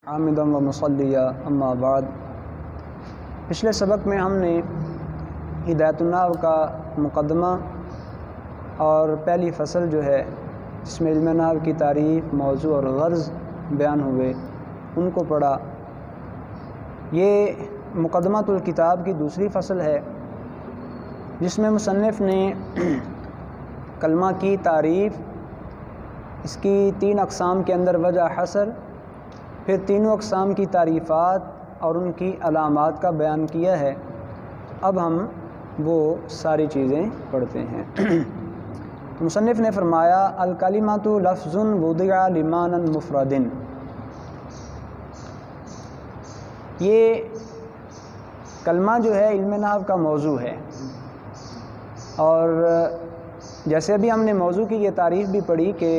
حامدا و مصلیہ اما بعد۔ پچھلے سبق میں ہم نے ہدایت النحو کا مقدمہ اور پہلی فصل جو ہے جس میں علم نحو کی تعریف، موضوع اور غرض بیان ہوئے ان کو پڑھا۔ یہ مقدمۃ الکتاب کی دوسری فصل ہے جس میں مصنف نے کلمہ کی تعریف، اس کی 3 اقسام کے اندر وجہ حصر، پھر تینوں اقسام کی تعریفات اور ان کی علامات کا بیان کیا ہے۔ اب ہم وہ ساری چیزیں پڑھتے ہیں۔ مصنف نے فرمایا الکلمۃ لفظ وضع لمعنی مفرد۔ یہ کلمہ جو ہے علم نحو کا موضوع ہے، اور جیسے ابھی ہم نے موضوع کی یہ تعریف بھی پڑھی کہ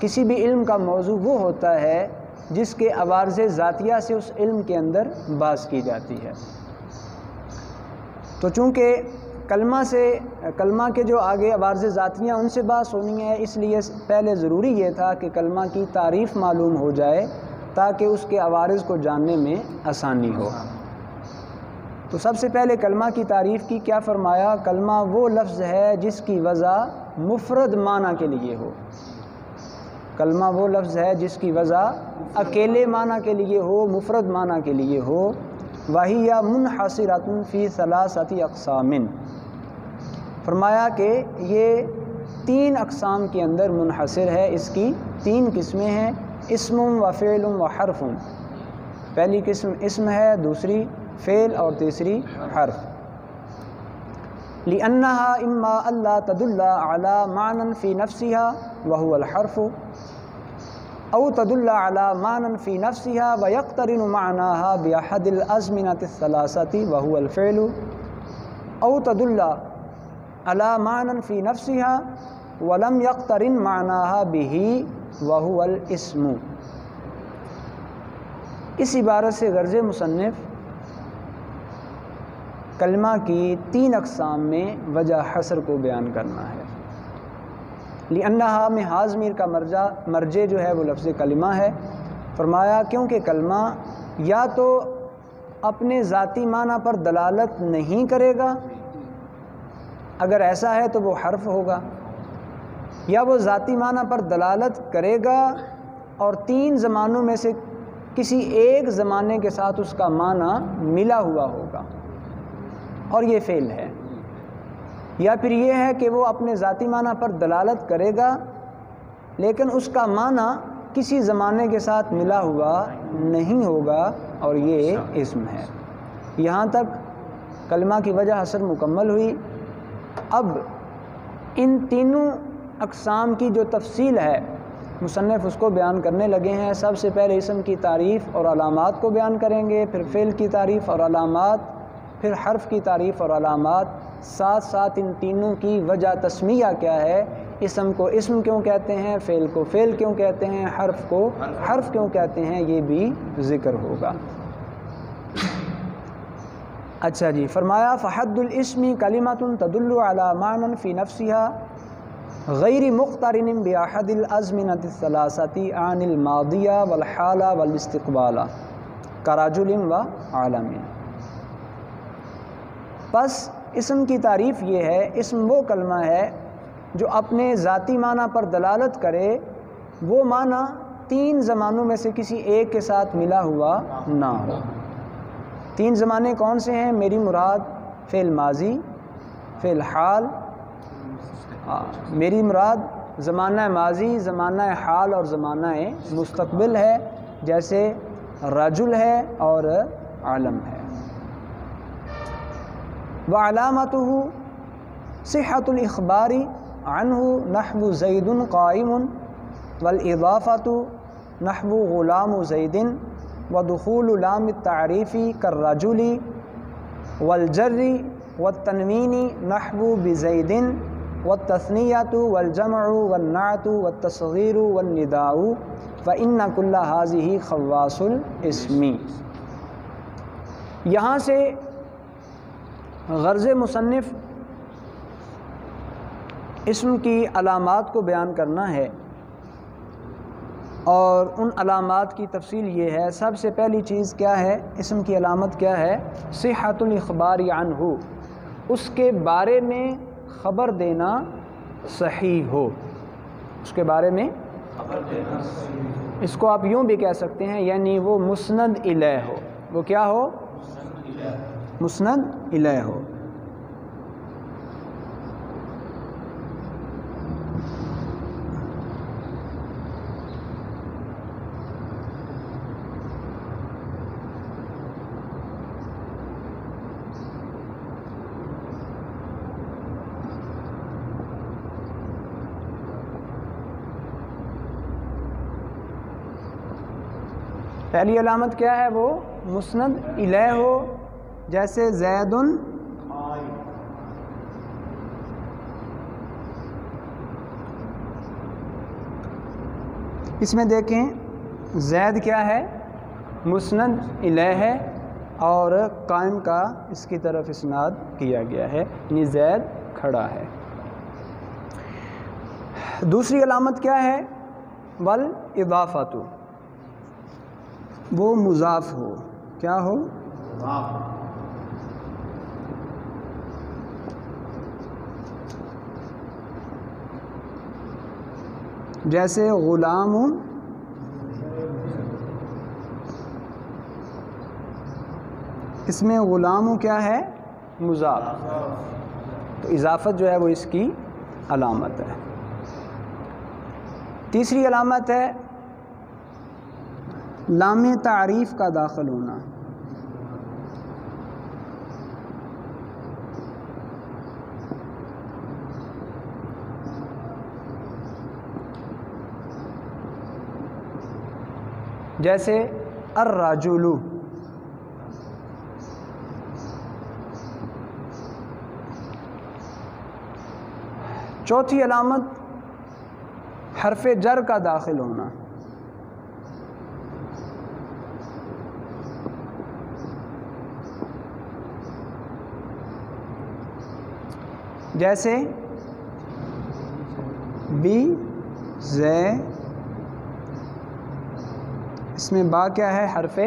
کسی بھی علم کا موضوع وہ ہوتا ہے جس کے عوارض ذاتیہ سے اس علم کے اندر بحث کی جاتی ہے۔ تو چونکہ کلمہ کے جو آگے عوارض ذاتیہ ان سے بحث ہونی ہے، اس لیے پہلے ضروری یہ تھا کہ کلمہ کی تعریف معلوم ہو جائے تاکہ اس کے عوارض کو جاننے میں آسانی ہو۔ تو سب سے پہلے کلمہ کی تعریف کی، کیا فرمایا؟ کلمہ وہ لفظ ہے جس کی وضع مفرد معنی کے لیے ہو۔ کلمہ وہ لفظ ہے جس کی وضع اکیلے معنی کے لیے ہو، مفرد معنی کے لیے ہو۔ وَهِيَ مُنْحَصِرَةٌ فِي 3 اقسام۔ فرمایا کہ یہ 3 اقسام کے اندر منحصر ہے، اس کی 3 قسمیں ہیں، اسم و فعل و حرف۔ پہلی قسم اسم ہے، دوسری فعل اور تیسری حرف۔ لِأَنَّهَا إِمَّا أَلَّا تَدُلَّ عَلَى مَعْنًى فِي نَفْسِهَا وَهُوَ الْحَرْفُ، أو تدل على معنى في نفسها ويقترن معناها بأحد الأزمنة الثلاثة وهو الفعل، أو تدل على معنى في نفسها ولم يقترن معناها به وهو الاسم۔ اس عبارت سے غرض مصنف کلمہ کی 3 اقسام میں وجہ حصر کو بیان کرنا ہے۔ لِأَنَّهَا میں حاضمیر کا مرجع جو ہے وہ لفظ کلمہ ہے۔ فرمایا کیونکہ کلمہ یا تو اپنے ذاتی معنی پر دلالت نہیں کرے گا، اگر ایسا ہے تو وہ حرف ہوگا، یا وہ ذاتی معنی پر دلالت کرے گا اور 3 زمانوں میں سے کسی ایک زمانے کے ساتھ اس کا معنی ملا ہوا ہوگا، اور یہ فعل ہے۔ یا پھر یہ ہے کہ وہ اپنے ذاتی معنی پر دلالت کرے گا لیکن اس کا معنی کسی زمانے کے ساتھ ملا ہوا نہیں ہوگا، اور یہ اسم ہے۔ یہاں تک کلمہ کی وجہ حصر مکمل ہوئی۔ اب ان تینوں اقسام کی جو تفصیل ہے مصنف اس کو بیان کرنے لگے ہیں۔ سب سے پہلے اسم کی تعریف اور علامات کو بیان کریں گے، پھر فعل کی تعریف اور علامات، پھر حرف کی تعریف اور علامات، ساتھ ساتھ ان تینوں کی وجہ تسمیہ کیا ہے، اسم کو اسم کیوں کہتے ہیں، فعل کو فعل کیوں کہتے ہیں، حرف کو حرف کیوں کہتے ہیں، یہ بھی ذکر ہوگا۔ اچھا جی، فرمایا فحد الاسم کلمۃ تدل علی معنی فی نفسها غیر مقترن باحد الازمنۃ الثلاثۃ عن الماضیہ والحال والاستقبال کرجل وعالم۔ پس اسم کی تعریف یہ ہے، اسم وہ کلمہ ہے جو اپنے ذاتی معنی پر دلالت کرے، وہ معنی 3 زمانوں میں سے کسی ایک کے ساتھ ملا ہوا نہ ہو۔ 3 زمانے کون سے ہیں؟ میری مراد فعل ماضی، فعل حال، میری مراد زمانہ ماضی، زمانہ حال اور زمانہ مستقبل ہے، جیسے رجل ہے اور عالم ہے۔ وعلامته صحة الإخبار عنه نحو زيد قائم، والإضافة نحو غلام زيد، ودخول لام التعريف كالرجل، والجر والتنوين نحو بزيد، والتثنية والجمع والنعت والتصغير والنداء، فإن كل هذه خواص الاسم۔ یہاں سے غرض مصنف اسم کی علامات کو بیان کرنا ہے۔ اور ان علامات کی تفصیل یہ ہے، سب سے پہلی چیز کیا ہے، اسم کی علامت کیا ہے، صحۃ الاخبار عنہ، اس کے بارے میں خبر دینا صحیح ہو، اس کے بارے میں خبر دینا صحیح ہو۔ اس کو آپ یوں بھی کہہ سکتے ہیں، یعنی وہ مسند الیہ ہو، وہ کیا ہو، مسند الیہ ہو۔ پہلی علامت کیا ہے، وہ مسند الیہ ہو، جیسے زید، اس میں دیکھیں زید کیا ہے، مسند الیہ ہے، اور قائم کا اس کی طرف اسناد کیا گیا ہے، یعنی زید کھڑا ہے۔ دوسری علامت کیا ہے، والاضافۃ، وہ مضاف ہو، کیا ہو، جیسے غلام، اس میں غلام کیا ہے، مضاف، تو اضافت جو ہے وہ اس کی علامت ہے۔ تیسری علامت ہے لام تعریف کا داخل ہونا، جیسے الرجل، چوتھی علامت حرف جر کا داخل ہونا، جیسے بی زے، اس میں با کیا ہے، حرف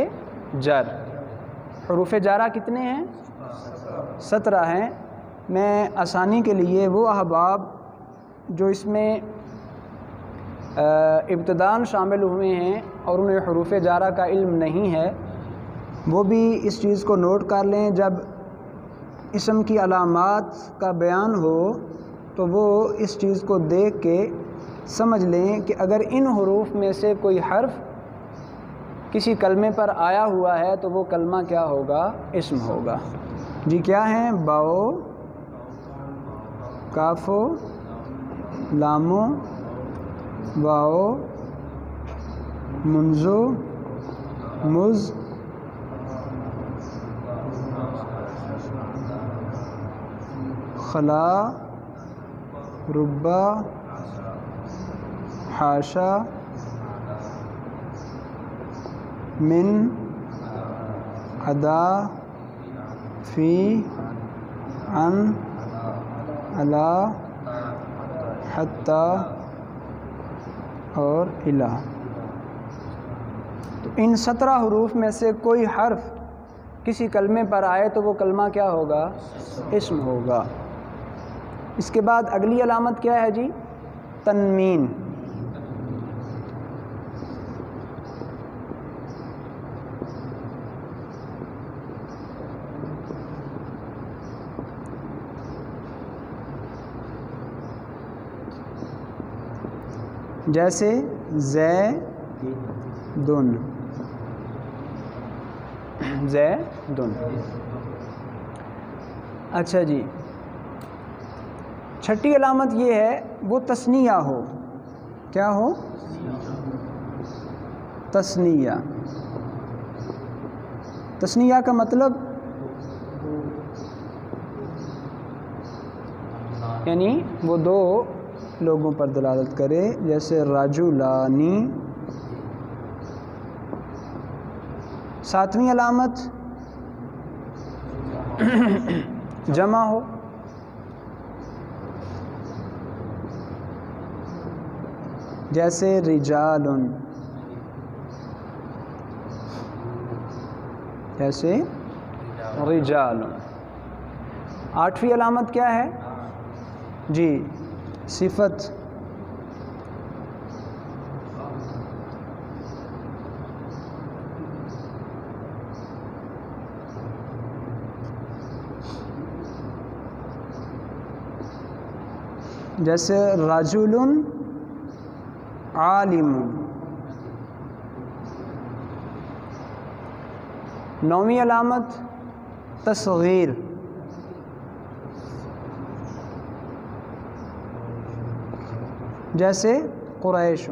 جر۔ حروف جارہ کتنے ہیں، 17 ہیں۔ میں آسانی کے لیے وہ احباب جو اس میں ابتداءً شامل ہوئے ہیں اور انہیں حروف جارہ کا علم نہیں ہے، وہ بھی اس چیز کو نوٹ کر لیں، جب اسم کی علامات کا بیان ہو تو وہ اس چیز کو دیکھ کے سمجھ لیں کہ اگر ان حروف میں سے کوئی حرف کسی کلمے پر آیا ہوا ہے تو وہ کلمہ کیا ہوگا، اسم ہوگا۔ جی کیا ہیں، باؤ، کافو، لامو، واؤ، منزو، مز، خلا، ربا، حاشا، من، ادا، فی، عن، علا، حتی اور الہ۔ تو ان 17 حروف میں سے کوئی حرف کسی کلمے پر آئے تو وہ کلمہ کیا ہوگا، اسم ہوگا۔ اس کے بعد اگلی علامت کیا ہے جی، تنوین۔ جیسے زیدن، زیدن۔ اچھا جی، چھٹی علامت یہ ہے وہ تثنیہ ہو، کیا ہو، تثنیہ۔ تثنیہ کا مطلب یعنی وہ دو لوگوں پر دلالت کرے، جیسے رجلانی۔ ساتویں علامت جمع ہو، جیسے رجال، جیسے رجال. 8ویں علامت کیا ہے؟ جی صفت. جیسے رجل عالم. 9ویں علامت تصغیر. جیسے قریش.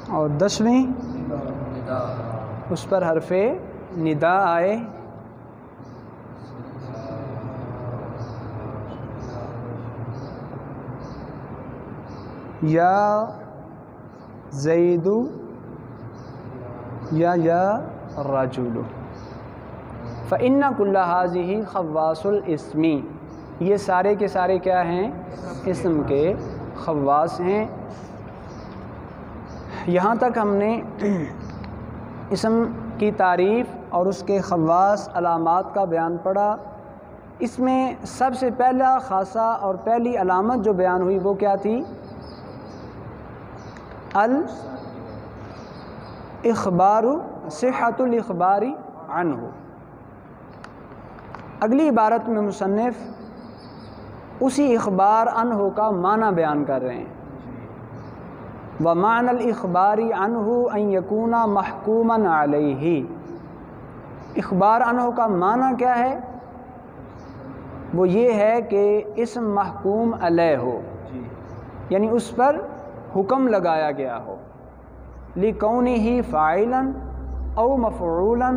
اور 10ویں اس پر حرف ندا آئے. یا زید یا رجل. فإن كل هذه خواص الاسم. یہ سارے کے سارے کیا ہیں؟ اسم کے خواص ہیں. یہاں تک ہم نے اسم کی تعریف اور اس کے خواص علامات کا بیان پڑھا. اس میں سب سے پہلا خاصہ اور پہلی علامت جو بیان ہوئی وہ کیا تھی؟ الاخبار، صحت الاخبار عنہ. اگلی عبارت میں مصنف اسی اخبار عنہ کا معنی بیان کر رہے ہیں. وَمَعْنَى الْإِخْبَارِ عَنْهُ أَنْ يَكُونَ مَحْكُومًا عَلَيْهِ. اخبار عنہ کا معنی کیا ہے؟ وہ یہ ہے کہ اسم محکوم علیہ ہو، یعنی اس پر حکم لگایا گیا ہو. لِكَوْنِهِ فَاعِلًا او مفعولا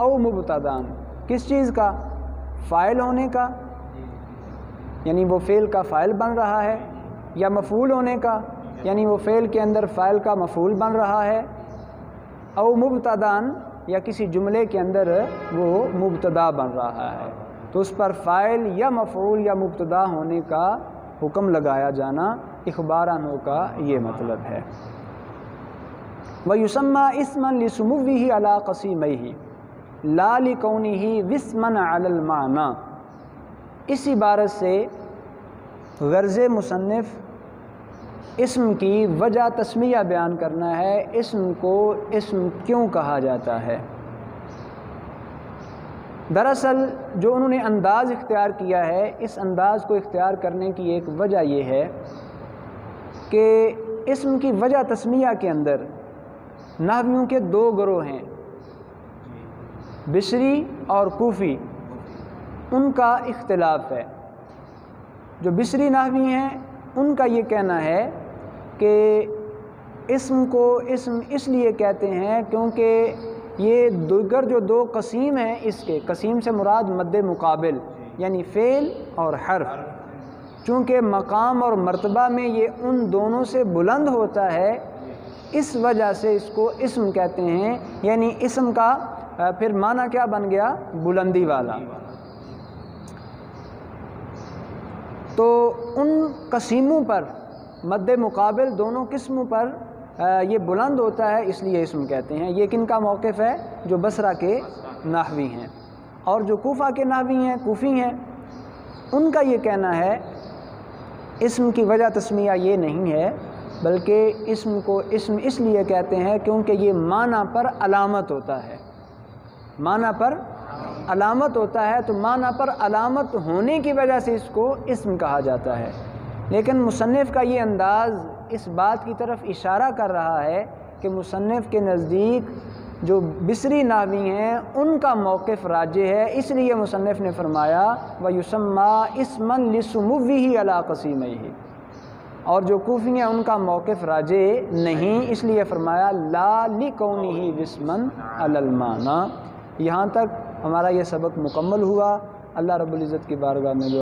او مبتداً. کس چیز کا؟ فاعل ہونے کا، یعنی وہ فعل کا فاعل بن رہا ہے، یا مفعول ہونے کا، یعنی وہ فعل کے اندر فاعل کا مفعول بن رہا ہے، او مبتداً یا کسی جملے کے اندر وہ مبتدا بن رہا ہے. تو اس پر فاعل یا مفعول یا مبتدا ہونے کا حکم لگایا جانا اخبار عنہ کا یہ مطلب ہے. وَيُسَمَّى اسْمًا لِسُمُوِّهِ عَلَى قَسِيمَيْهِ لَا لِكَوْنِهِ وِسْمًا عَلَى الْمَعْنَى. اس عبارت سے غرض مصنف اسم کی وجہ تسمیہ بیان کرنا ہے. اسم کو اسم کیوں کہا جاتا ہے؟ دراصل جو انہوں نے انداز اختیار کیا ہے، اس انداز کو اختیار کرنے کی ایک وجہ یہ ہے کہ اسم کی وجہ تسمیہ کے اندر نحویوں کے 2 گروہ ہیں، بصری اور کوفی. ان کا اختلاف ہے. جو بصری نحوی ہیں ان کا یہ کہنا ہے کہ اسم کو اسم اس لیے کہتے ہیں کیونکہ یہ دیگر جو 2 قسیم ہیں، اس کے قسیم سے مراد مد مقابل یعنی فعل اور حرف، چونکہ مقام اور مرتبہ میں یہ ان دونوں سے بلند ہوتا ہے، اس وجہ سے اس کو اسم کہتے ہیں. یعنی اسم کا پھر معنی کیا بن گیا؟ بلندی والا. تو ان قسیموں پر مد مقابل دونوں قسموں پر یہ بلند ہوتا ہے، اس لیے اسم کہتے ہیں. یہ کن کا موقف ہے؟ جو بصرہ کے نحوی ہیں. اور جو کوفہ کے نحوی ہیں، کوفی ہیں، ان کا یہ کہنا ہے اسم کی وجہ تسمیہ یہ نہیں ہے، بلکہ اسم کو اسم اس لیے کہتے ہیں کیونکہ یہ معنی پر علامت ہوتا ہے. معنی پر علامت ہوتا ہے، تو معنی پر علامت ہونے کی وجہ سے اس کو اسم کہا جاتا ہے. لیکن مصنف کا یہ انداز اس بات کی طرف اشارہ کر رہا ہے کہ مصنف کے نزدیک جو بصری نحوی ہیں ان کا موقف راجح ہے. اس لیے مصنف نے فرمایا وَيُسَمَّى اسْمًا لِسُمُوِّهِ عَلَى قَسِيمَيْهِ. اور جو کوفی ہیں ان کا موقف راجح نہیں، اس لیے فرمایا لَا لِكَوْنِهِ وِسْمًا عَلَى الْمَعْنَى. یہاں تک ہمارا یہ سبق مکمل ہوا. اللہ رب العزت کی بارگاہ میں